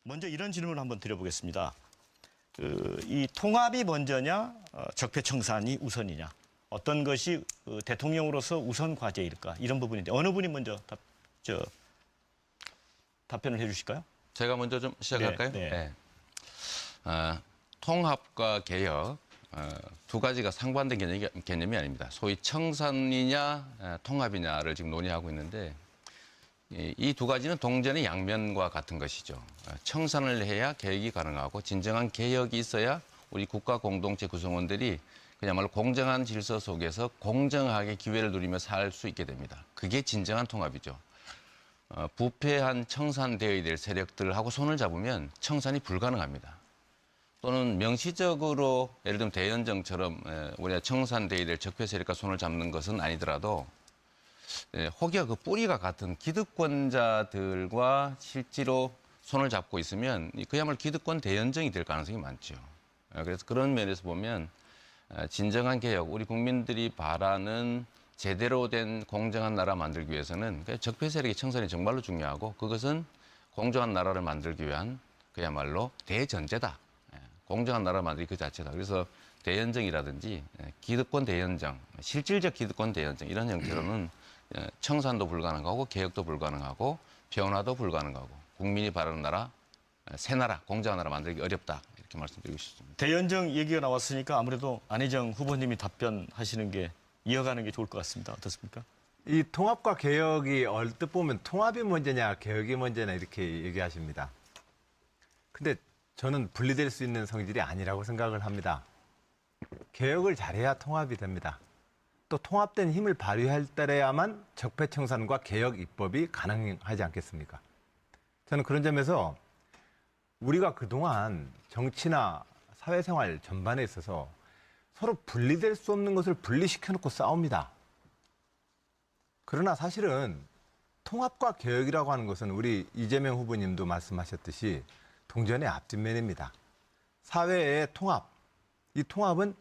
먼저 이런 질문을 한번 드려보겠습니다. 이 통합이 먼저냐, 적폐청산이 우선이냐, 어떤 것이 대통령으로서 우선 과제일까, 이런 부분인데 어느 분이 먼저 답변을 해주실까요? 제가 먼저 좀 시작할까요? 네. 통합과 개혁 두 가지가 상반된 개념이 아닙니다. 소위 청산이냐 통합이냐를 지금 논의하고 있는데 이 두 가지는 동전의 양면과 같은 것이죠. 청산을 해야 개혁이 가능하고 진정한 개혁이 있어야 우리 국가 공동체 구성원들이 그야말로 공정한 질서 속에서 공정하게 기회를 누리며 살 수 있게 됩니다. 그게 진정한 통합이죠. 부패한 청산되어야 될 세력들하고 손을 잡으면 청산이 불가능합니다. 또는 명시적으로 예를 들면 대연정처럼 우리가 청산되어야 될 적폐 세력과 손을 잡는 것은 아니더라도 혹여 그 뿌리가 같은 기득권자들과 실제로 손을 잡고 있으면 그야말로 기득권 대연정이 될 가능성이 많죠. 그래서 그런 면에서 보면 진정한 개혁, 우리 국민들이 바라는 제대로 된 공정한 나라 만들기 위해서는 적폐 세력의 청산이 정말로 중요하고 그것은 공정한 나라를 만들기 위한 그야말로 대전제다. 공정한 나라 만들기 그 자체다. 그래서 대연정이라든지 기득권 대연정, 실질적 기득권 대연정 이런 형태로는 청산도 불가능하고 개혁도 불가능하고 변화도 불가능하고 국민이 바라는 나라, 새 나라, 공정한 나라 만들기 어렵다. 이렇게 말씀드리고 싶습니다. 대연정 얘기가 나왔으니까 아무래도 안희정 후보님이 답변하시는 게 이어가는 게 좋을 것 같습니다. 어떻습니까? 이 통합과 개혁이 얼뜻 보면 통합이 먼저냐 개혁이 먼저냐 이렇게 얘기하십니다. 근데 저는 분리될 수 있는 성질이 아니라고 생각을 합니다. 개혁을 잘해야 통합이 됩니다. 또 통합된 힘을 발휘할 때야만 적폐청산과 개혁 입법이 가능하지 않겠습니까? 저는 그런 점에서 우리가 그동안 정치나 사회생활 전반에 있어서 서로 분리될 수 없는 것을 분리시켜놓고 싸웁니다. 그러나 사실은 통합과 개혁이라고 하는 것은 우리 이재명 후보님도 말씀하셨듯이 동전의 앞뒷면입니다. 사회의 통합, 이 통합은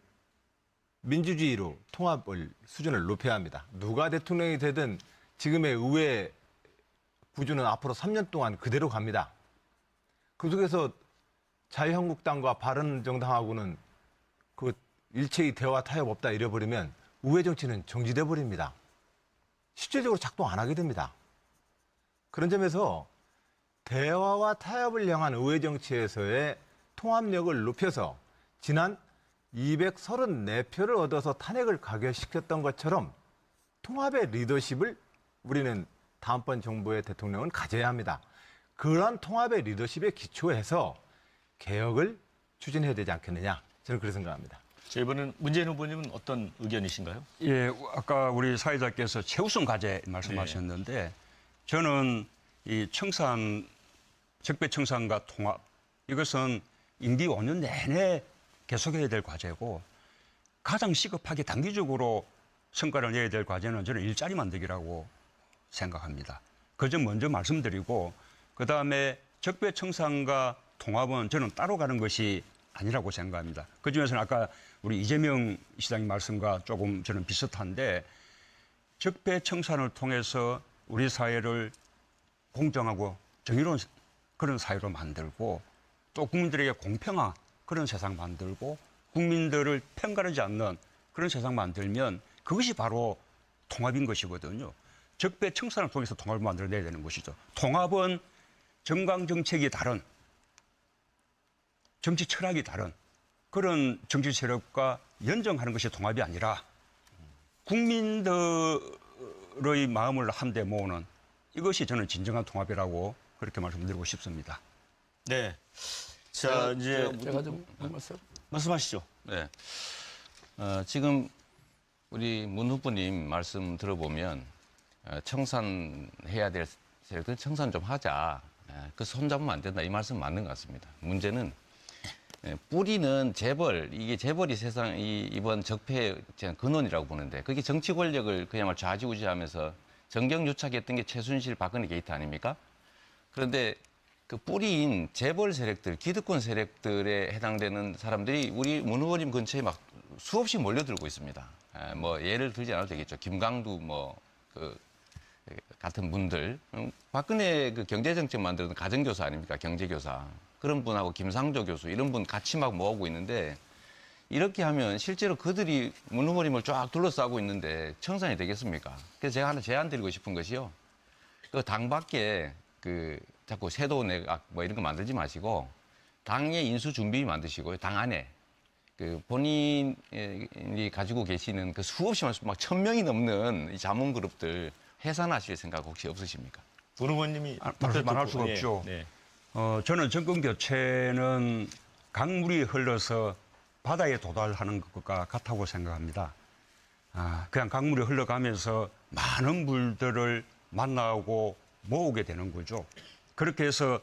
민주주의로 통합을 수준을 높여야 합니다. 누가 대통령이 되든 지금의 의회 구조는 앞으로 3년 동안 그대로 갑니다. 그 속에서 자유한국당과 바른정당하고는 그 일체의 대화 타협 없다 이래버리면 의회 정치는 정지돼 버립니다. 실질적으로 작동 안 하게 됩니다. 그런 점에서 대화와 타협을 향한 의회 정치에서의 통합력을 높여서 지난 234표를 얻어서 탄핵을 가결시켰던 것처럼 통합의 리더십을 우리는 다음번 정부의 대통령은 가져야 합니다. 그러한 통합의 리더십에 기초해서 개혁을 추진해야 되지 않겠느냐, 저는 그렇게 생각합니다. 자, 이번엔 문재인 후보님은 어떤 의견이신가요? 예, 아까 우리 사회자께서 최우선 과제 말씀하셨는데 저는 이 청산, 적폐청산과 통합 이것은 임기 5년 내내 계속해야 될 과제고 가장 시급하게 단기적으로 성과를 내야 될 과제는 저는 일자리 만들기라고 생각합니다. 그 점 먼저 말씀드리고 그다음에 적폐청산과 통합은 저는 따로 가는 것이 아니라고 생각합니다. 그중에서는 아까 우리 이재명 시장님 말씀과 조금 저는 비슷한데 적폐청산을 통해서 우리 사회를 공정하고 정의로운 그런 사회로 만들고 또 국민들에게 공평한 그런 세상 만들고 국민들을 편가르지 않는 그런 세상 만들면 그것이 바로 통합인 것이거든요. 적폐청산을 통해서 통합을 만들어내야 되는 것이죠. 통합은 정강정책이 다른 정치 철학이 다른 그런 정치 세력과 연정하는 것이 통합이 아니라 국민들의 마음을 한데 모으는 이것이 저는 진정한 통합이라고 그렇게 말씀드리고 싶습니다. 네. 자, 이제 제가 좀 말씀하시죠. 네. 지금 우리 문 후보님 말씀 들어보면 청산해야 될 세력들 청산 좀 하자. 그 손잡으면 안 된다. 이 말씀 맞는 것 같습니다. 문제는 뿌리는 재벌, 이게 재벌이 이번 적폐의 근원이라고 보는데 그게 정치 권력을 그야말로 좌지우지하면서 정경유착했던 게 최순실, 박근혜 게이트 아닙니까? 그런데 그 뿌리인 재벌 세력들, 기득권 세력들에 해당되는 사람들이 우리 문 후보님 근처에 막 수없이 몰려들고 있습니다. 뭐 예를 들지 않아도 되겠죠. 김강두 같은 분들, 박근혜 그 경제정책 만드는 가정교사 아닙니까? 경제교사. 그런 분하고 김상조 교수 이런 분 같이 막 모으고 있는데 이렇게 하면 실제로 그들이 문 후보님을 쫙 둘러싸고 있는데 청산이 되겠습니까? 그래서 제가 하나 제안 드리고 싶은 것이요. 그 당 밖에 그 자꾸 세도 내각 뭐 이런 거 만들지 마시고 당의 인수 준비 만드시고요. 당 안에 그 본인이 가지고 계시는 그 수없이 막 1,000명이 넘는 이 자문 그룹들 해산하실 생각 혹시 없으십니까? 문 후보님이 말할 수가 없죠. 네. 저는 정권 교체는 강물이 흘러서 바다에 도달하는 것과 같다고 생각합니다. 그냥 강물이 흘러가면서 많은 물들을 만나고 모으게 되는 거죠. 그렇게 해서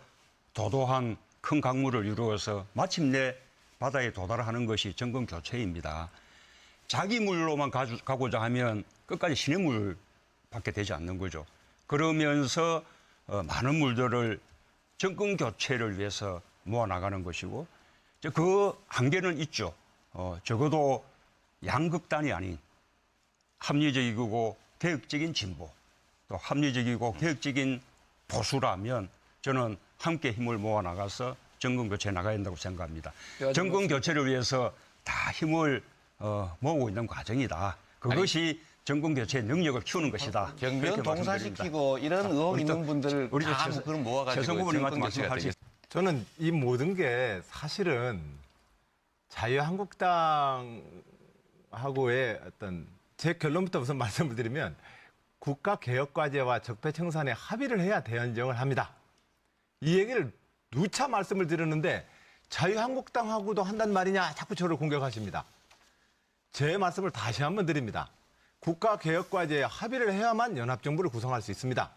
도도한 큰 강물을 이루어서 마침내 바다에 도달하는 것이 정권 교체입니다. 자기 물로만 가고자 하면 끝까지 시냇물밖에 되지 않는 거죠. 그러면서 많은 물들을 정권 교체를 위해서 모아나가는 것이고 그 한계는 있죠. 적어도 양극단이 아닌 합리적이고 개혁적인 진보 또 합리적이고 개혁적인 보수라면 저는 함께 힘을 모아나가서 정권 교체에 나가야 된다고 생각합니다. 정권 교체를 위해서 다 힘을 모으고 있는 과정이다. 그것이 정권 교체의 능력을 키우는 것이다. 경비원 동사시키고 이런 의혹 있는 분들을 다 그런 모아가지고 최성 후보님한테 정권 교체가 말씀하실 되겠습니다. 저는 이 모든 게 사실은 자유한국당하고의 어떤 제 결론부터 우선 말씀을 드리면 국가개혁과제와 적폐청산에 합의를 해야 대연정을 합니다. 이 얘기를 누차 말씀을 드렸는데 자유한국당하고도 한단 말이냐 자꾸 저를 공격하십니다. 제 말씀을 다시 한번 드립니다. 국가개혁과제에 합의를 해야만 연합정부를 구성할 수 있습니다.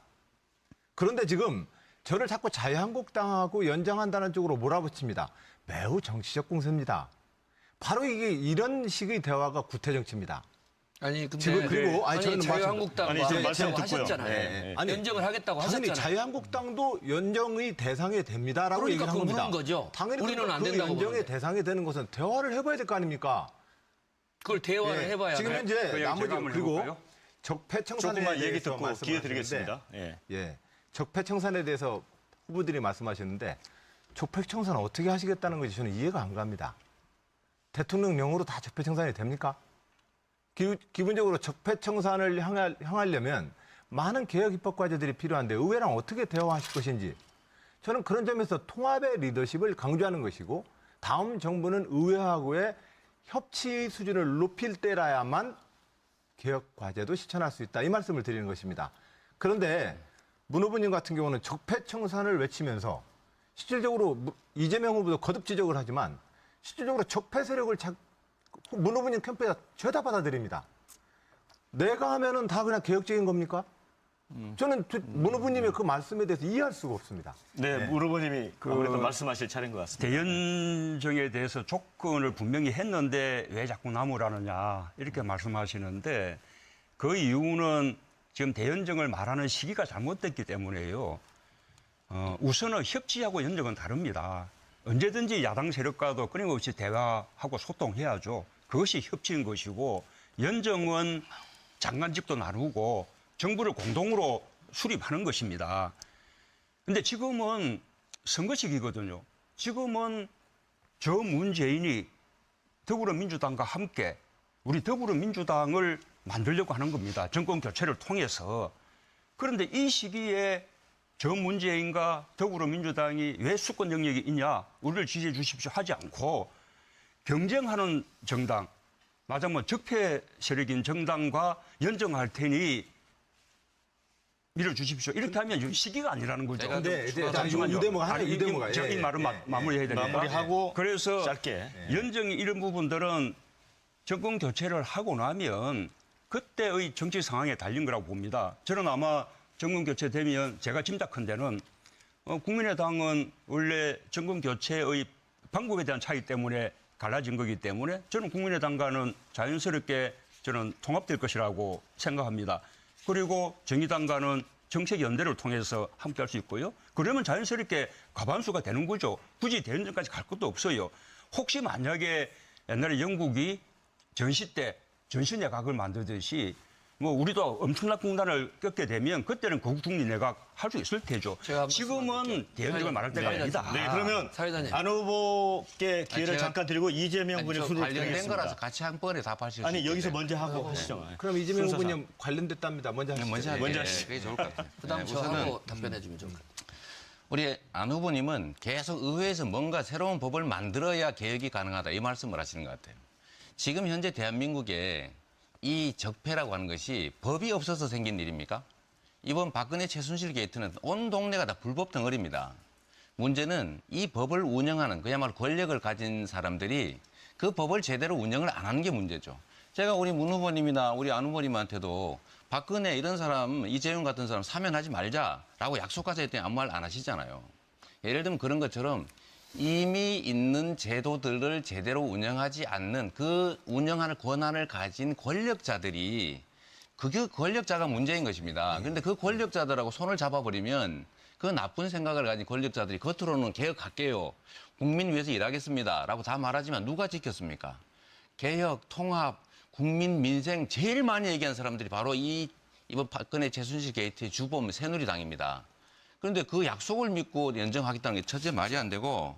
그런데 지금 저를 자꾸 자유한국당하고 연정한다는 쪽으로 몰아붙입니다. 매우 정치적 공세입니다. 바로 이게 이런 식의 대화가 구태정치입니다. 아니 근데 지금 그리고 저는 자유한국당과 아니, 지금 말씀 하겠다고 듣고요. 하셨잖아요. 네. 아니, 연정을 하겠다고 당연히 하셨잖아요. 자유한국당도 연정의 대상이 됩니다라고 그러니까 얘기한 겁니다. 그거 물은 거죠. 당연히 우리는 안 그 된다고 연정의 보는데. 대상이 되는 것은 대화를 해봐야 될 거 아닙니까? 그걸 대화를 예. 해봐야 지금 돼. 현재 그 나머지 얘기 한번 그리고 해볼까요? 적폐청산에 조금만 얘기 대해서 듣고 말씀하셨는데, 기회 드리겠습니다. 예. 예, 적폐청산에 대해서 후보들이 말씀하셨는데 적폐청산 어떻게 하시겠다는 것이 저는 이해가 안 갑니다. 대통령령으로 다 적폐청산이 됩니까? 기본적으로 적폐청산을 향하려면 많은 개혁 입법 과제들이 필요한데 의회랑 어떻게 대화하실 것인지 저는 그런 점에서 통합의 리더십을 강조하는 것이고 다음 정부는 의회하고의 협치 수준을 높일 때라야만 개혁 과제도 실천할 수 있다. 이 말씀을 드리는 것입니다. 그런데 문 후보님 같은 경우는 적폐청산을 외치면서 실질적으로 이재명 후보도 거듭 지적을 하지만 실질적으로 적폐 세력을 문 후보님 캠프에다 죄다 받아들입니다. 내가 하면은 다 그냥 개혁적인 겁니까? 저는 문 후보님의 그 말씀에 대해서 이해할 수가 없습니다. 네, 문 후보님이 아무래도 말씀하실 차례인 것 같습니다. 대연정에 대해서 조건을 분명히 했는데 왜 자꾸 나무라느냐 이렇게 말씀하시는데 그 이유는 지금 대연정을 말하는 시기가 잘못됐기 때문에요. 우선은 협치하고 연정은 다릅니다. 언제든지 야당 세력과도 끊임없이 대화하고 소통해야죠. 그것이 협치인 것이고 연정은 장관직도 나누고 정부를 공동으로 수립하는 것입니다. 그런데 지금은 선거 시기거든요. 지금은 저 문재인이 더불어민주당과 함께 우리 더불어민주당을 만들려고 하는 겁니다. 정권 교체를 통해서. 그런데 이 시기에 저 문재인과 더불어민주당이 왜 수권 영역이 있냐, 우리를 지지해 주십시오 하지 않고 경쟁하는 정당, 맞으면 적폐 세력인 정당과 연정할 테니 밀어주십시오. 이렇게 하면 시기가 아니라는 거죠. 근데 잠시만요. 이 대목가 하나, 아니, 이 대목가. 이 말은 마무리해야 되니까. 마무리하고 그래서 짧게. 연정이 이런 부분들은 정권 교체를 하고 나면 그때의 정치 상황에 달린 거라고 봅니다. 저는 아마 정권 교체되면 제가 짐작컨대는 국민의당은 원래 정권 교체의 방법에 대한 차이 때문에 갈라진 거기 때문에 저는 국민의당과는 자연스럽게 저는 통합될 것이라고 생각합니다. 그리고 정의당과는 정책 연대를 통해서 함께할 수 있고요. 그러면 자연스럽게 과반수가 되는 거죠. 굳이 대연정까지 갈 것도 없어요. 혹시 만약에 옛날에 영국이 전시 때 전시내각을 만들듯이 뭐 우리도 엄청난 공단을 꺾게 되면 그때는 거국중리 내각 할 수 있을 테죠. 제가 지금은 대응력을 말할 때가 아니다. 네, 그러면 사회자님. 안 후보께 기회를 제가- 잠깐 드리고 이재명 분의 저 순으로 관련된 드리겠습니다. 거라서 같이 한 번에 답하실 수 아니 여기서 있겠네요. 먼저 하고 하시죠. 그럼 이재명 순서상. 후보님 관련됐답니다. 먼저 하시죠. 먼저 먼저 하죠. 하시죠. 그게 좋을 것 같아요. 그다음 우선은 저하고 답변해주면 좋을 것 같아요. 우리 안 후보님은 계속 의회에서 뭔가 새로운 법을 만들어야 개혁이 가능하다 이 말씀을 하시는 것 같아요. 지금 현재 대한민국에 이 적폐라고 하는 것이 법이 없어서 생긴 일입니까? 이번 박근혜 최순실 게이트는 온 동네가 다 불법 덩어리입니다. 문제는 이 법을 운영하는 그야말로 권력을 가진 사람들이 그 법을 제대로 운영을 안 하는 게 문제죠. 제가 우리 문 후보님이나 우리 안 후보님한테도 박근혜 이런 사람, 이재용 같은 사람 사면하지 말자라고 약속하자 했더니 아무 말 안 하시잖아요. 예를 들면 그런 것처럼 이미 있는 제도들을 제대로 운영하지 않는 그 운영하는 권한을 가진 권력자들이 그게 권력자가 문제인 것입니다. 그런데 그 권력자들하고 손을 잡아버리면 그 나쁜 생각을 가진 권력자들이 겉으로는 개혁할게요. 국민 위해서 일하겠습니다라고 다 말하지만 누가 지켰습니까? 개혁, 통합, 국민 민생 제일 많이 얘기한 사람들이 바로 이번 박근혜 최순실 게이트의 주범 새누리당입니다. 그런데 그 약속을 믿고 연정하겠다는 게 첫째 말이 안 되고